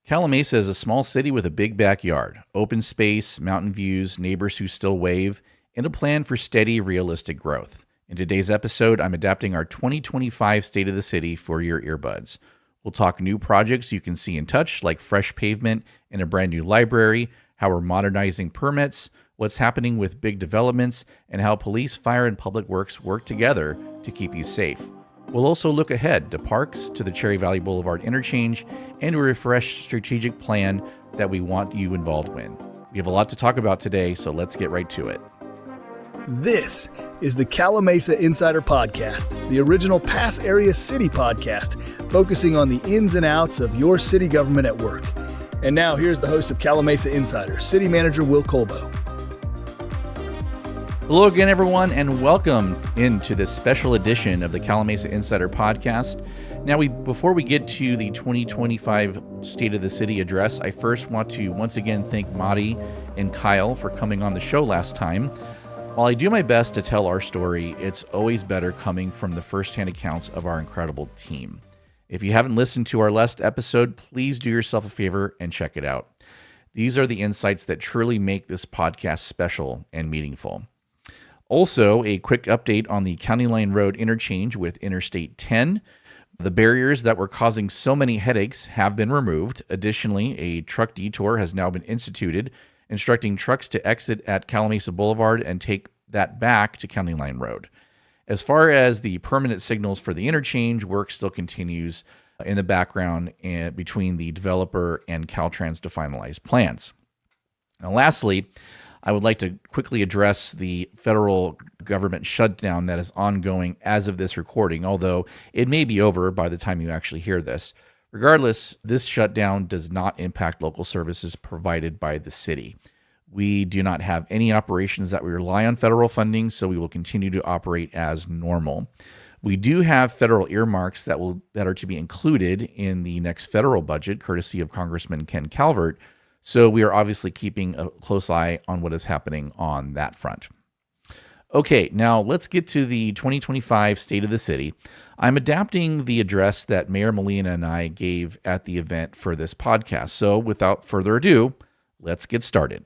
Calimesa is a small city with a big backyard, open space, mountain views, neighbors who still wave, and a plan for steady, realistic growth. In today's episode, I'm adapting our 2025 State of the City for your earbuds. We'll talk new projects you can see and touch, like fresh pavement and a brand new library, how we're modernizing permits, what's happening with big developments, and how police, fire, and public works work together to keep you safe. We'll also look ahead to parks, to the Cherry Valley Boulevard Interchange, and a refreshed strategic plan that we want you involved in. We have a lot to talk about today, so let's get right to it. This is the Calimesa Insider Podcast, the original Pass Area City podcast, focusing on the ins and outs of your city government at work. And now here's the host of Calimesa Insider, City Manager Will Kolbow. Hello again, everyone, and welcome into this special edition of the Calimesa Insider Podcast. Now, before we get to the 2025 State of the City address, I first want to once again thank Madi and Kyle for coming on the show last time. While I do my best to tell our story, it's always better coming from the firsthand accounts of our incredible team. If you haven't listened to our last episode, please do yourself a favor and check it out. These are the insights that truly make this podcast special and meaningful. Also, a quick update on the County Line Road interchange with Interstate 10. The barriers that were causing so many headaches have been removed. Additionally, a truck detour has now been instituted, instructing trucks to exit at Calimesa Boulevard and take that back to County Line Road. As far as the permanent signals for the interchange, work still continues in the background between the developer and Caltrans to finalize plans. Now, lastly, I would like to quickly address the federal government shutdown that is ongoing as of this recording, although it may be over by the time you actually hear this. Regardless, this shutdown does not impact local services provided by the city. We do not have any operations that we rely on federal funding, so we will continue to operate as normal. We do have federal earmarks that are to be included in the next federal budget, courtesy of Congressman Ken Calvert. So we are obviously keeping a close eye on what is happening on that front. Okay, now let's get to the 2025 State of the City. I'm adapting the address that Mayor Molina and I gave at the event for this podcast. So without further ado, let's get started.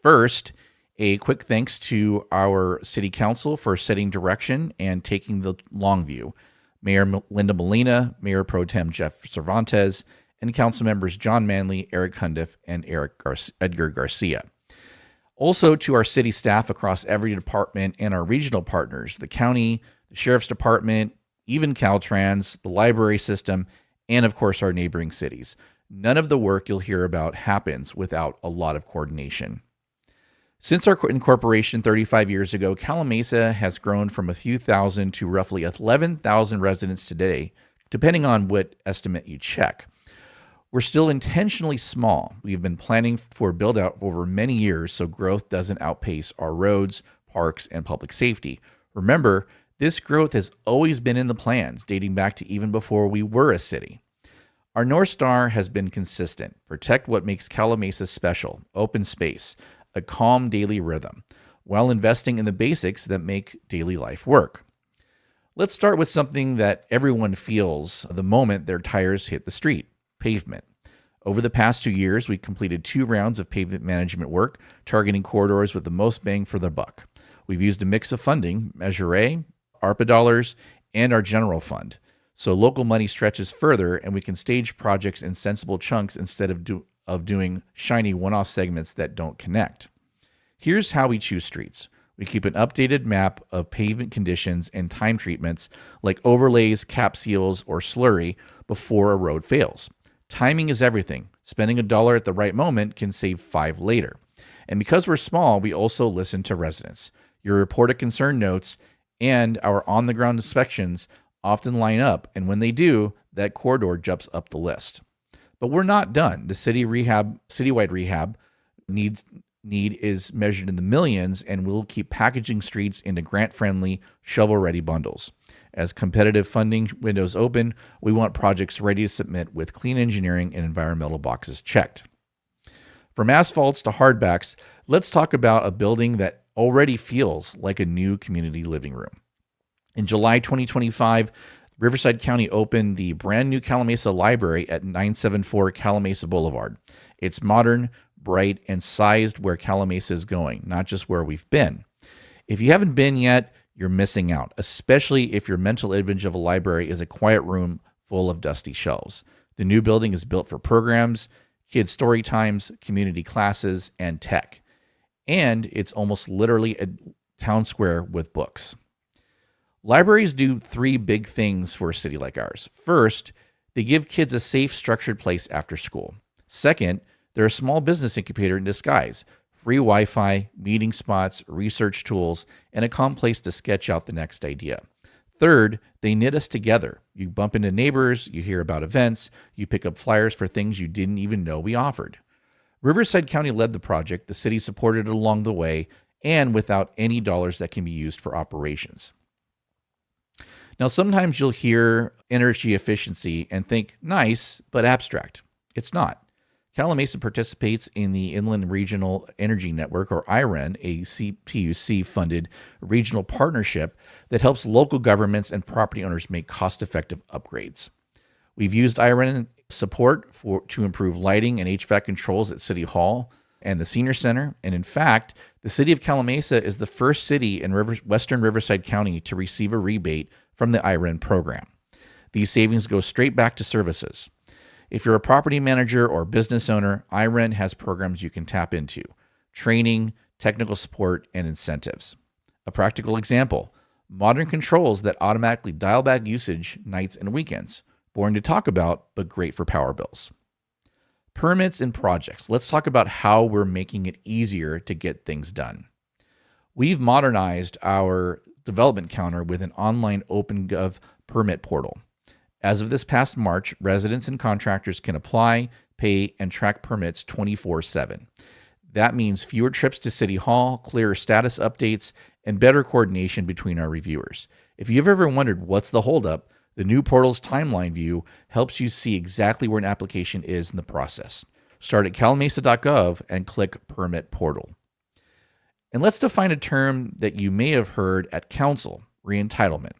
First, a quick thanks to our City Council for setting direction and taking the long view. Mayor Linda Molina, Mayor Pro Tem Jeff Cervantes, and council members John Manley, Eric Hundiff, and Edgar Garcia. Also to our city staff across every department and our regional partners, the county, the sheriff's department, even Caltrans, the library system, and of course our neighboring cities. None of the work you'll hear about happens without a lot of coordination. Since our incorporation 35 years ago, Calimesa has grown from a few thousand to roughly 11,000 residents today, depending on what estimate you check. We're still intentionally small. We've been planning for build-out over many years so growth doesn't outpace our roads, parks, and public safety. Remember, this growth has always been in the plans, dating back to even before we were a city. Our North Star has been consistent. Protect what makes Calimesa special, open space, a calm daily rhythm, while investing in the basics that make daily life work. Let's start with something that everyone feels the moment their tires hit the street. Pavement. Over the past 2 years, we completed 2 rounds of pavement management work, targeting corridors with the most bang for the buck. We've used a mix of funding, Measure A, ARPA dollars, and our general fund. So local money stretches further and we can stage projects in sensible chunks instead of doing shiny one-off segments that don't connect. Here's how we choose streets. We keep an updated map of pavement conditions and time treatments like overlays, cap seals, or slurry before a road fails. Timing is everything. Spending $1 at the right moment can save $5 later. And because we're small, we also listen to residents. Your report of concern notes and our on-the-ground inspections often line up, and when they do, that corridor jumps up the list. But we're not done. The citywide rehab need is measured in the millions, and we'll keep packaging streets into grant-friendly, shovel-ready bundles. As competitive funding windows open, we want projects ready to submit with clean engineering and environmental boxes checked. From asphalts to hardbacks, let's talk about a building that already feels like a new community living room. In July 2025, Riverside County opened the brand new Calimesa Library at 974 Calimesa Boulevard. It's modern, bright, and sized where Calimesa is going, not just where we've been. If you haven't been yet, you're missing out, especially if your mental image of a library is a quiet room full of dusty shelves. The new building is built for programs, kids' story times, community classes, and tech. And it's almost literally a town square with books. Libraries do three big things for a city like ours. First, they give kids a safe, structured place after school. Second, they're a small business incubator in disguise. Free Wi-Fi, meeting spots, research tools, and a calm place to sketch out the next idea. Third, they knit us together. You bump into neighbors, you hear about events, you pick up flyers for things you didn't even know we offered. Riverside County led the project, the city supported it along the way, and without any dollars that can be used for operations. Now, sometimes you'll hear energy efficiency and think nice, but abstract. It's not. Calimesa participates in the Inland Regional Energy Network, or IREN, a CPUC-funded regional partnership that helps local governments and property owners make cost-effective upgrades. We've used IREN support to improve lighting and HVAC controls at City Hall and the Senior Center, and in fact, the city of Calimesa is the first city in western Riverside County to receive a rebate from the IREN program. These savings go straight back to services. If you're a property manager or business owner, IREN has programs you can tap into: training, technical support, and incentives. A practical example: modern controls that automatically dial back usage nights and weekends. Boring to talk about, but great for power bills. Permits and projects. Let's talk about how we're making it easier to get things done. We've modernized our development counter with an online OpenGov permit portal. As of this past March, residents and contractors can apply, pay, and track permits 24/7. That means fewer trips to City Hall, clearer status updates, and better coordination between our reviewers. If you've ever wondered what's the holdup, the new portal's timeline view helps you see exactly where an application is in the process. Start at calimesa.gov and click Permit Portal. And let's define a term that you may have heard at Council: re-entitlement.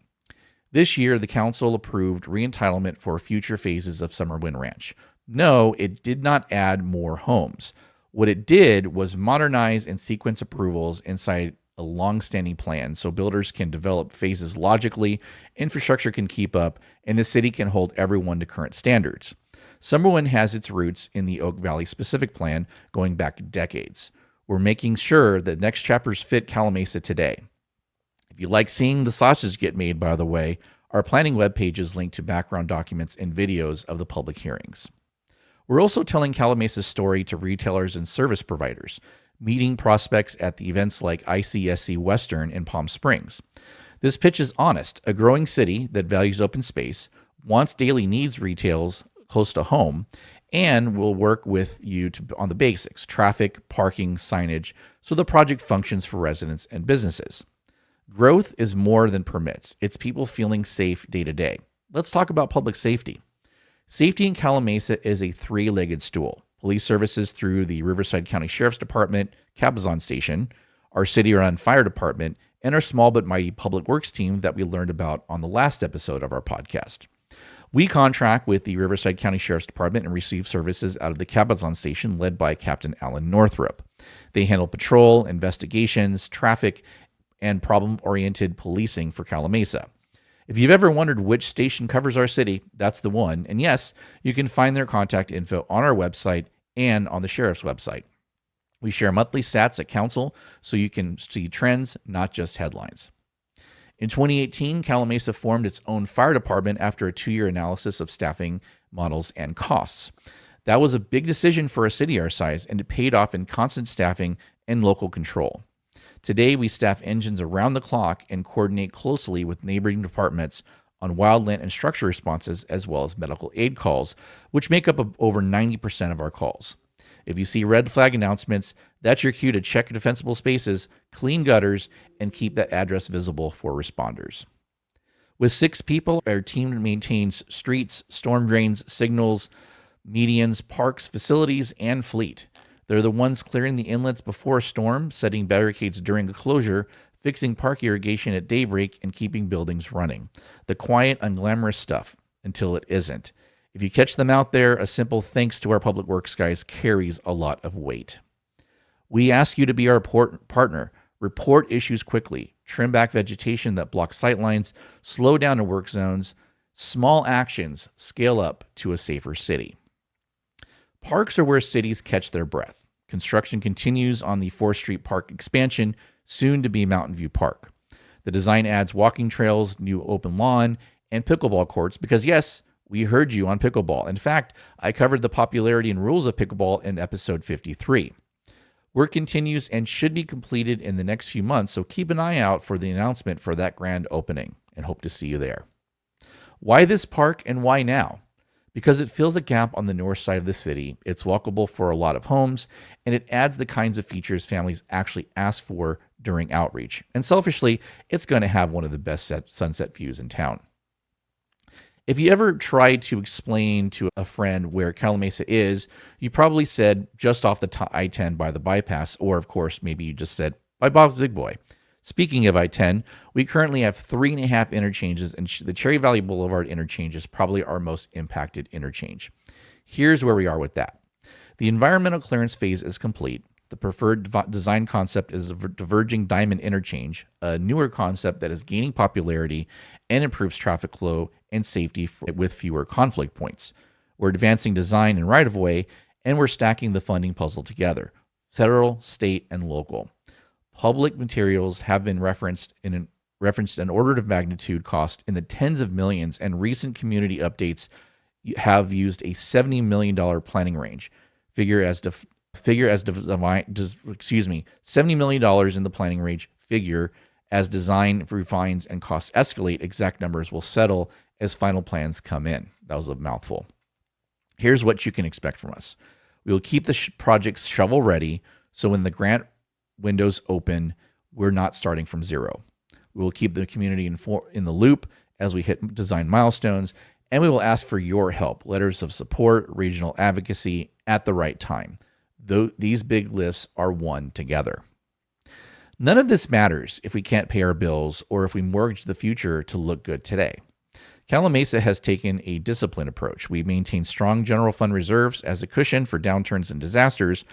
This year, the Council approved re-entitlement for future phases of Summer Wind Ranch. No, it did not add more homes. What it did was modernize and sequence approvals inside a long-standing plan so builders can develop phases logically, infrastructure can keep up, and the city can hold everyone to current standards. Summerwind has its roots in the Oak Valley Specific Plan going back decades. We're making sure that next chapters fit Calimesa today. If you like seeing the sausage get made, by the way, our planning webpages link to background documents and videos of the public hearings. We're also telling Calimesa's story to retailers and service providers, meeting prospects at the events like ICSC Western in Palm Springs. This pitch is honest: a growing city that values open space, wants daily needs retails close to home, and will work with you on the basics: traffic, parking, signage, so the project functions for residents and businesses. Growth is more than permits. It's people feeling safe day to day. Let's talk about public safety. Safety in Calimesa is a three-legged stool. Police services through the Riverside County Sheriff's Department, Cabazon Station, our city-run fire department, and our small but mighty public works team that we learned about on the last episode of our podcast. We contract with the Riverside County Sheriff's Department and receive services out of the Cabazon Station led by Captain Alan Northrup. They handle patrol, investigations, traffic, and problem-oriented policing for Calimesa. If you've ever wondered which station covers our city, that's the one. And yes, you can find their contact info on our website and on the sheriff's website. We share monthly stats at council so you can see trends, not just headlines. In 2018, Calimesa formed its own fire department after a 2-year analysis of staffing models and costs. That was a big decision for a city our size, and it paid off in constant staffing and local control. Today, we staff engines around the clock and coordinate closely with neighboring departments on wildland and structure responses, as well as medical aid calls, which make up over 90% of our calls. If you see red flag announcements, that's your cue to check defensible spaces, clean gutters, and keep that address visible for responders. With 6 people, our team maintains streets, storm drains, signals, medians, parks, facilities, and fleet. They're the ones clearing the inlets before a storm, setting barricades during a closure, fixing park irrigation at daybreak, and keeping buildings running. The quiet, unglamorous stuff until it isn't. If you catch them out there, a simple thanks to our public works guys carries a lot of weight. We ask you to be our partner. Report issues quickly. Trim back vegetation that blocks sightlines. Slow down to work zones. Small actions scale up to a safer city. Parks are where cities catch their breath. Construction continues on the 4th Street Park expansion, soon to be Mountain View Park. The design adds walking trails, new open lawn, and pickleball courts because, yes, we heard you on pickleball. In fact, I covered the popularity and rules of pickleball in episode 53. Work continues and should be completed in the next few months, so keep an eye out for the announcement for that grand opening and hope to see you there. Why this park and why now? Because it fills a gap on the north side of the city, it's walkable for a lot of homes, and it adds the kinds of features families actually ask for during outreach. And selfishly, it's going to have one of the best sunset views in town. If you ever tried to explain to a friend where Calimesa is, you probably said just off the I-10 by the bypass, or of course, maybe you just said by Bob's Big Boy. Speaking of I-10, we currently have 3.5 interchanges, and the Cherry Valley Boulevard interchange is probably our most impacted interchange. Here's where we are with that. The environmental clearance phase is complete. The preferred design concept is a diverging diamond interchange, a newer concept that is gaining popularity and improves traffic flow and safety with fewer conflict points. We're advancing design and right-of-way, and we're stacking the funding puzzle together, federal, state, and local. Public materials have been referenced an order of magnitude cost in the tens of millions, and recent community updates have used a $70 million planning range. $70 million in the planning range figure as design refines and costs escalate. Exact numbers will settle as final plans come in. That was a mouthful. Here's what you can expect from us. We will keep the projects shovel ready, so when the grant windows open, we're not starting from zero. We will keep the community in the loop as we hit design milestones, and we will ask for your help, letters of support, regional advocacy at the right time. These big lifts are won together. None of this matters if we can't pay our bills or if we mortgage the future to look good today. Calimesa has taken a disciplined approach. We maintain strong general fund reserves as a cushion for downturns and disasters.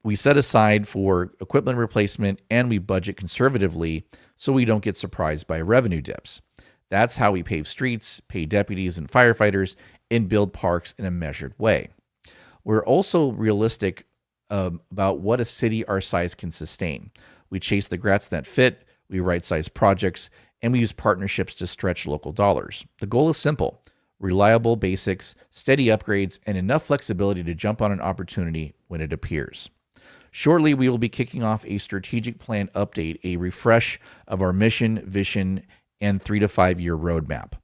We set aside for equipment replacement, and we budget conservatively so we don't get surprised by revenue dips. That's how we pave streets, pay deputies and firefighters, and build parks in a measured way. We're also realistic about what a city our size can sustain. We chase the grants that fit, we right-size projects, and we use partnerships to stretch local dollars. The goal is simple: reliable basics, steady upgrades, and enough flexibility to jump on an opportunity when it appears. Shortly, we will be kicking off a strategic plan update, a refresh of our mission, vision, and 3 to 5 year roadmap.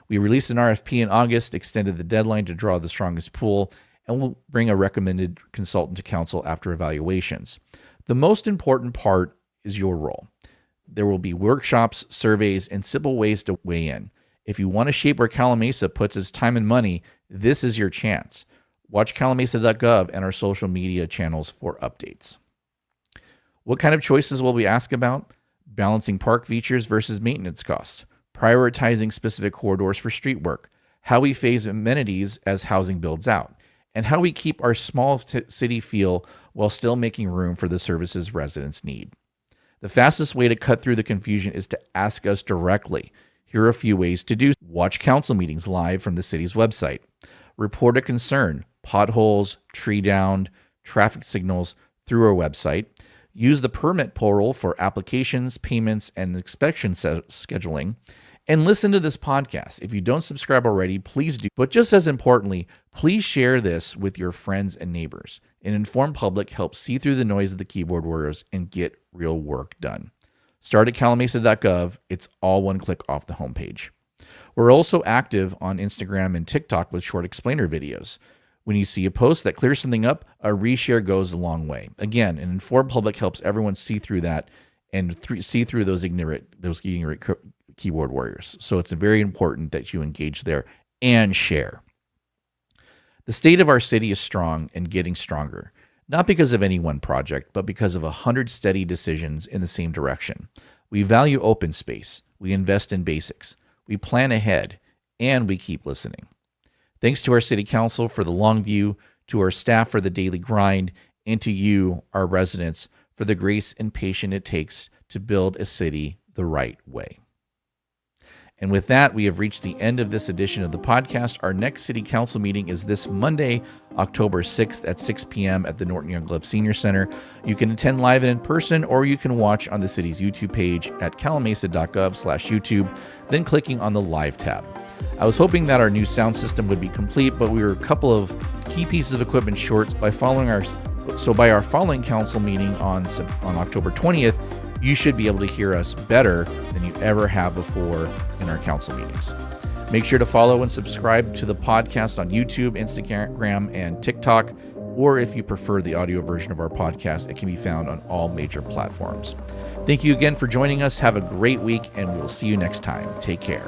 We released an RFP in August, extended the deadline to draw the strongest pool, and we'll bring a recommended consultant to council after evaluations. The most important part is your role. There will be workshops, surveys, and simple ways to weigh in. If you want to shape where Calimesa puts its time and money, this is your chance. Watch calimesa.gov and our social media channels for updates. What kind of choices will we ask about? Balancing park features versus maintenance costs, prioritizing specific corridors for street work, how we phase amenities as housing builds out, and how we keep our small city feel while still making room for the services residents need. The fastest way to cut through the confusion is to ask us directly. Here are a few ways to do so. Watch council meetings live from the city's website. Report a concern, potholes, tree down, traffic signals through our website. Use the permit portal for applications, payments, and inspection scheduling. And listen to this podcast. If you don't subscribe already, please do. But just as importantly, please share this with your friends and neighbors. An informed public helps see through the noise of the keyboard warriors and get real work done. Start at calimesa.gov. It's all one click off the homepage. We're also active on Instagram and TikTok with short explainer videos. When you see a post that clears something up, a reshare goes a long way. Again, an informed public helps everyone see through that and see through those ignorant keyboard warriors. So it's very important that you engage there and share. The state of our city is strong and getting stronger. Not because of any one project, but because of 100 steady decisions in the same direction. We value open space, we invest in basics, we plan ahead, and we keep listening. Thanks to our City Council for the long view, to our staff for the daily grind, and to you, our residents, for the grace and patience it takes to build a city the right way. And with that, we have reached the end of this edition of the podcast. Our next City Council meeting is this Monday, October 6th at 6 p.m. at the Norton Young Glove Senior Center. You can attend live and in person, or you can watch on the city's YouTube page at calimesa.gov/YouTube, then clicking on the Live tab. I was hoping that our new sound system would be complete, but we were a couple of key pieces of equipment short. By our following council meeting on October 20th, you should be able to hear us better than you ever have before in our council meetings. Make sure to follow and subscribe to the podcast on YouTube, Instagram, and TikTok, or if you prefer the audio version of our podcast, it can be found on all major platforms. Thank you again for joining us. Have a great week, and we'll see you next time. Take care.